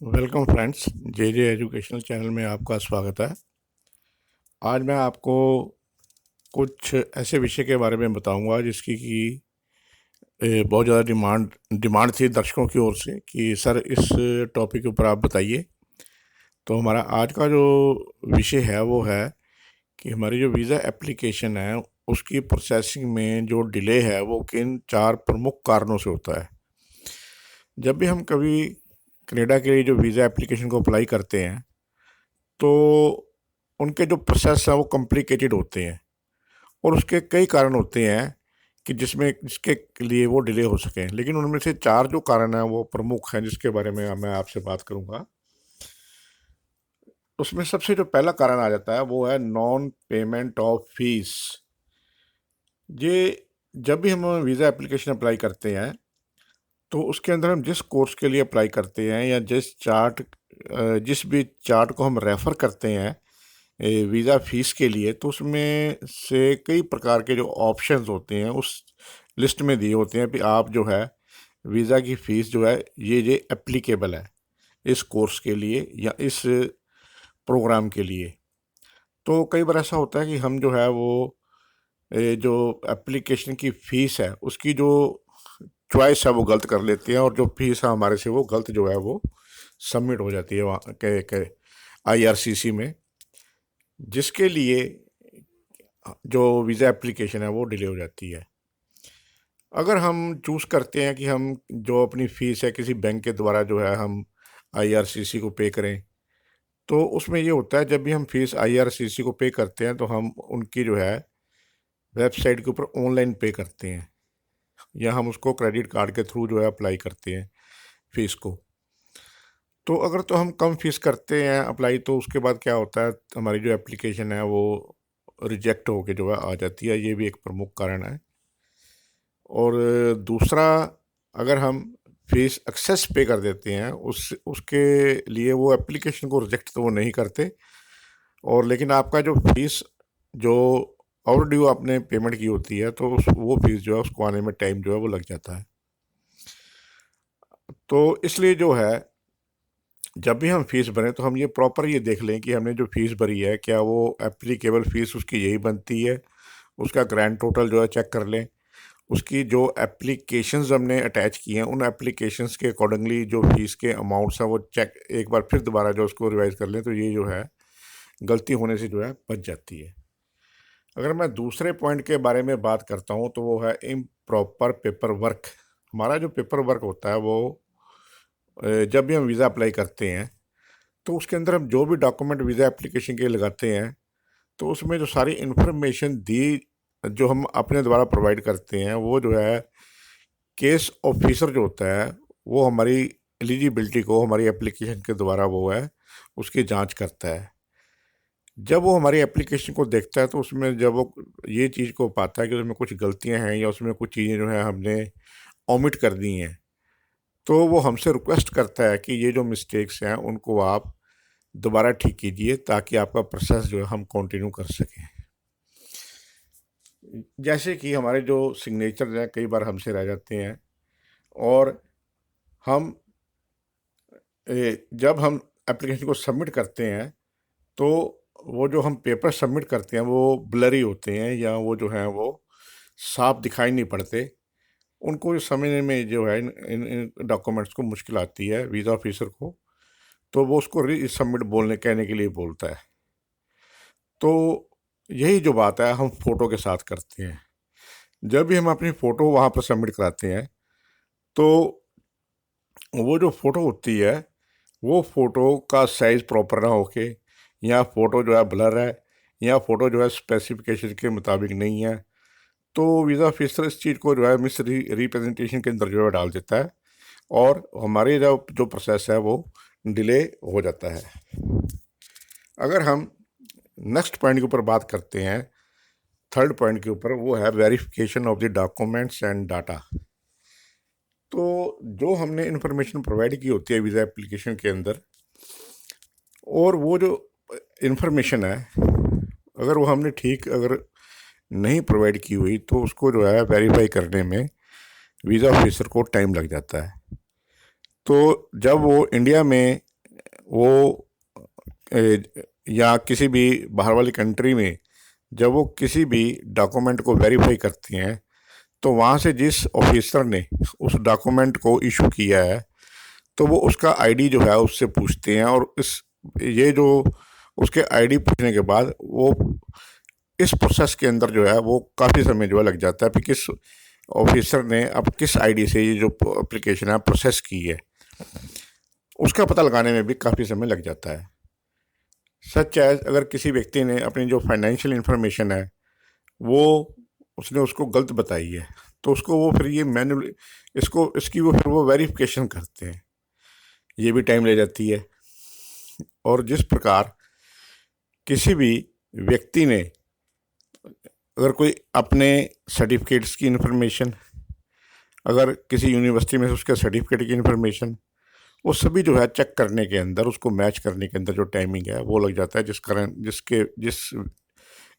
Welcome friends, जे जे educational channel में आपका स्वागत है। आज मैं आपको कुछ ऐसे विषय के बारे में बताऊंगा जिसकी कि बहुत ज़्यादा डिमांड थी दर्शकों की ओर से कि सर इस टॉपिक के ऊपर आप बताइए। तो हमारा आज का जो विषय है वो है कि हमारी जो वीज़ा एप्लीकेशन है उसकी प्रोसेसिंग में जो डिले है वो किन चार प्रमुख कारणों से होता है। जब भी हम कभी कनाडा के लिए जो वीज़ा एप्लीकेशन को अप्लाई करते हैं तो उनके जो प्रोसेस हैं वो कॉम्प्लिकेटेड होते हैं और उसके कई कारण होते हैं कि जिसके लिए वो डिले हो सकें। लेकिन उनमें से चार जो कारण हैं वो प्रमुख हैं जिसके बारे में मैं आपसे बात करूंगा। उसमें सबसे जो पहला कारण आ जाता है वो है नॉन पेमेंट ऑफ फीस। ये जब भी हम वीज़ा एप्लीकेशन अप्लाई करते हैं तो उसके अंदर हम जिस कोर्स के लिए अप्लाई करते हैं या जिस भी चार्ट को हम रेफ़र करते हैं वीज़ा फ़ीस के लिए, तो उसमें से कई प्रकार के जो ऑप्शंस होते हैं उस लिस्ट में दिए होते हैं कि आप जो है वीज़ा की फ़ीस जो है ये एप्लीकेबल है इस कोर्स के लिए या इस प्रोग्राम के लिए। तो कई बार ऐसा होता है कि हम जो है वो जो एप्लीकेशन की फ़ीस है उसकी जो चॉइस है वो गलत कर लेते हैं और जो फीस है हमारे से वो गलत जो है वो सबमिट हो जाती है वहाँ के आईआरसीसी में, जिसके लिए जो वीज़ा एप्लीकेशन है वो डिले हो जाती है। अगर हम चूज़ करते हैं कि हम जो अपनी फ़ीस है किसी बैंक के द्वारा जो है हम आईआरसीसी को पे करें, तो उसमें ये होता है जब भी हम फ़ीस आईआरसीसी को पे करते हैं तो हम उनकी जो है वेबसाइट के ऊपर ऑनलाइन पे करते हैं या हम उसको क्रेडिट कार्ड के थ्रू जो है अप्लाई करते हैं फ़ीस को। तो अगर तो हम कम फीस करते हैं अप्लाई तो उसके बाद क्या होता है हमारी जो एप्लीकेशन है वो रिजेक्ट होके जो है आ जाती है। ये भी एक प्रमुख कारण है। और दूसरा, अगर हम फीस एक्सेस पे कर देते हैं उसके लिए वो एप्लीकेशन को रिजेक्ट तो वो नहीं करते, और लेकिन आपका जो फीस जो ओवर ड्यू आपने पेमेंट की होती है तो वो फीस जो है उसको आने में टाइम जो है वो लग जाता है। तो इसलिए जो है जब भी हम फीस भरें तो हम ये प्रॉपर ये देख लें कि हमने जो फीस भरी है क्या वो एप्लीकेबल फीस उसकी यही बनती है। उसका ग्रैंड टोटल जो है चेक कर लें। उसकी जो एप्लीकेशंस हमने अटैच किए हैं उन एप्लीकेशंस के अकॉर्डिंगली जो फीस के अमाउंट्स हैं वो चेक एक बार फिर दोबारा जो उसको रिवाइज कर लें तो ये जो है गलती होने से जो है बच जाती है। अगर मैं दूसरे पॉइंट के बारे में बात करता हूँ तो वो है इम्प्रॉपर पेपर वर्क। हमारा जो पेपर वर्क होता है वो जब भी हम वीज़ा अप्लाई करते हैं तो उसके अंदर हम जो भी डॉक्यूमेंट वीज़ा एप्लीकेशन के लगाते हैं तो उसमें जो सारी इन्फॉर्मेशन दी जो हम अपने द्वारा प्रोवाइड करते हैं वो जो है केस ऑफिसर जो होता है वो हमारी एलिजिबिलिटी को हमारी एप्लीकेशन के द्वारा वो है उसकी जांच करता है। जब वो हमारी एप्लीकेशन को देखता है तो उसमें जब वो ये चीज़ को पाता है कि उसमें कुछ गलतियां हैं या उसमें कुछ चीज़ें जो है हमने ओमिट कर दी हैं, तो वो हमसे रिक्वेस्ट करता है कि ये जो मिस्टेक्स हैं उनको आप दोबारा ठीक कीजिए ताकि आपका प्रोसेस जो है हम कंटिन्यू कर सकें। जैसे कि हमारे जो सिग्नेचर हैं कई बार हमसे रह जाते हैं, और हम जब हम एप्लीकेशन को सबमिट करते हैं तो वो जो हम पेपर सबमिट करते हैं वो ब्लरी होते हैं या वो जो है वो साफ दिखाई नहीं पड़ते। उनको समझने में जो है इन डॉक्यूमेंट्स को मुश्किल आती है वीज़ा ऑफिसर को, तो वो उसको री सबमिट बोलने कहने के लिए बोलता है। तो यही जो बात है हम फ़ोटो के साथ करते हैं। जब भी हम अपनी फ़ोटो वहाँ पर सबमिट कराते हैं तो वो जो फ़ोटो होती है वो फ़ोटो का साइज़ प्रॉपर ना होके, या फ़ोटो जो है ब्लर है, या फ़ोटो जो है स्पेसिफिकेशन के मुताबिक नहीं है, तो वीज़ा ऑफिसर इस चीज़ को जो है मिस रिप्रेजेंटेशन के अंदर जो है डाल देता है और हमारी जो प्रोसेस है वो डिले हो जाता है। अगर हम नेक्स्ट पॉइंट के ऊपर बात करते हैं, थर्ड पॉइंट के ऊपर, वो है verification of the documents and data. तो जो हमने इन्फॉर्मेशन प्रोवाइड की होती है वीज़ा एप्लीकेशन के अंदर, और वो जो इन्फॉर्मेशन है अगर वो हमने ठीक अगर नहीं प्रोवाइड की हुई तो उसको जो है वेरीफाई करने में वीज़ा ऑफिसर को टाइम लग जाता है। तो जब वो इंडिया में वो या किसी भी बाहर वाली कंट्री में जब वो किसी भी डॉक्यूमेंट को वेरीफाई करती हैं, तो वहाँ से जिस ऑफिसर ने उस डॉक्यूमेंट को इशू किया है, तो वो उसका आईडी जो है उससे पूछते हैं, और ये जो उसके आईडी पूछने के बाद वो इस प्रोसेस के अंदर जो है वो काफ़ी समय जो है लग जाता है, फिर किस ऑफिसर ने अब किस आईडी से ये जो एप्लीकेशन है प्रोसेस की है, उसका पता लगाने में भी काफ़ी समय लग जाता है। सच है, अगर किसी व्यक्ति ने अपनी जो फाइनेंशियल इंफॉर्मेशन है वो उसने उसको गलत बताई है, तो उसको वो फिर ये मैन्युअल इसकी वो फिर वो वेरिफिकेशन करते हैं, ये भी टाइम ले जाती है। और जिस प्रकार किसी भी व्यक्ति ने अगर कोई अपने सर्टिफिकेट्स की इंफॉर्मेशन, अगर किसी यूनिवर्सिटी में उसके सर्टिफिकेट की इंफॉर्मेशन, वो सभी जो है चेक करने के अंदर, उसको मैच करने के अंदर जो टाइमिंग है वो लग जाता है, जिस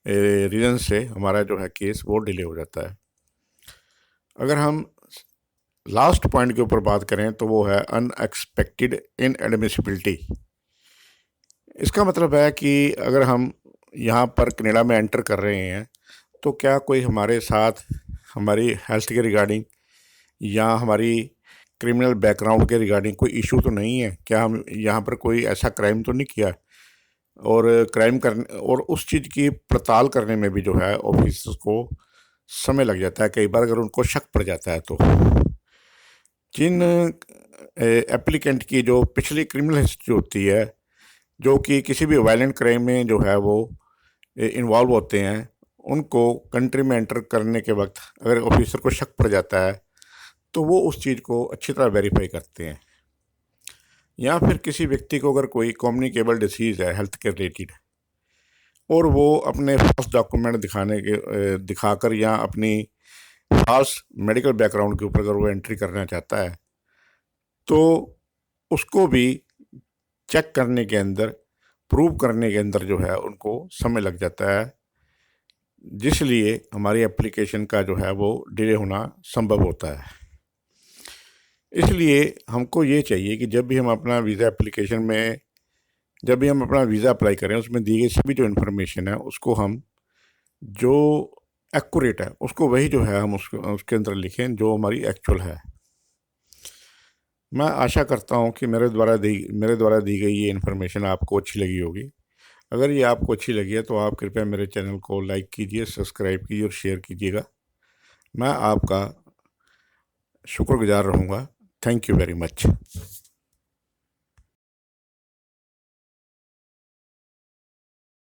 रीज़न से हमारा जो है केस वो डिले हो जाता है। अगर हम लास्ट पॉइंट के ऊपर बात करें तो वो है अनएक्सपेक्टेड इनएडमिसिबिलिटी। इसका मतलब है कि अगर हम यहाँ पर कनाडा में एंटर कर रहे हैं, तो क्या कोई हमारे साथ हमारी हेल्थ के रिगार्डिंग या हमारी क्रिमिनल बैकग्राउंड के रिगार्डिंग कोई इशू तो नहीं है, क्या हम यहाँ पर कोई ऐसा क्राइम तो नहीं किया, और क्राइम करने और उस चीज़ की पड़ताल करने में भी जो है ऑफिसर्स को समय लग जाता है कई बार, अगर उनको शक पड़ जाता है तो। जिन एप्लीकेंट की जो पिछली क्रिमिनल हिस्ट्री होती है, जो कि किसी भी वायलेंट क्राइम में जो है वो इन्वॉल्व होते हैं, उनको कंट्री में एंटर करने के वक्त अगर ऑफिसर को शक पड़ जाता है तो वो उस चीज़ को अच्छी तरह वेरीफाई करते हैं। या फिर किसी व्यक्ति को अगर कोई कम्युनिकेबल डिसीज़ है हेल्थ के रिलेटेड, और वो अपने फॉल्स डॉक्यूमेंट दिखाकर या अपनी फॉल्स मेडिकल बैकग्राउंड के ऊपर अगर वो एंट्री करना चाहता है, तो उसको भी चेक करने के अंदर, प्रूव करने के अंदर जो है उनको समय लग जाता है, जिसलिए हमारी एप्लीकेशन का जो है वो डिले होना संभव होता है। इसलिए हमको ये चाहिए कि जब भी हम अपना वीज़ा एप्लीकेशन में जब भी हम अपना वीज़ा अप्लाई करें, उसमें दी गई सभी जो इन्फॉर्मेशन है उसको हम जो एक्यूरेट है उसको वही जो है हम उसके अंदर लिखें जो हमारी एक्चुअल है। मैं आशा करता हूँ कि मेरे द्वारा दी गई ये इन्फॉर्मेशन आपको अच्छी लगी होगी। अगर ये आपको अच्छी लगी है तो आप कृपया मेरे चैनल को लाइक कीजिए, सब्सक्राइब कीजिए और शेयर कीजिएगा। मैं आपका शुक्रगुजार रहूँगा। Thank you very much.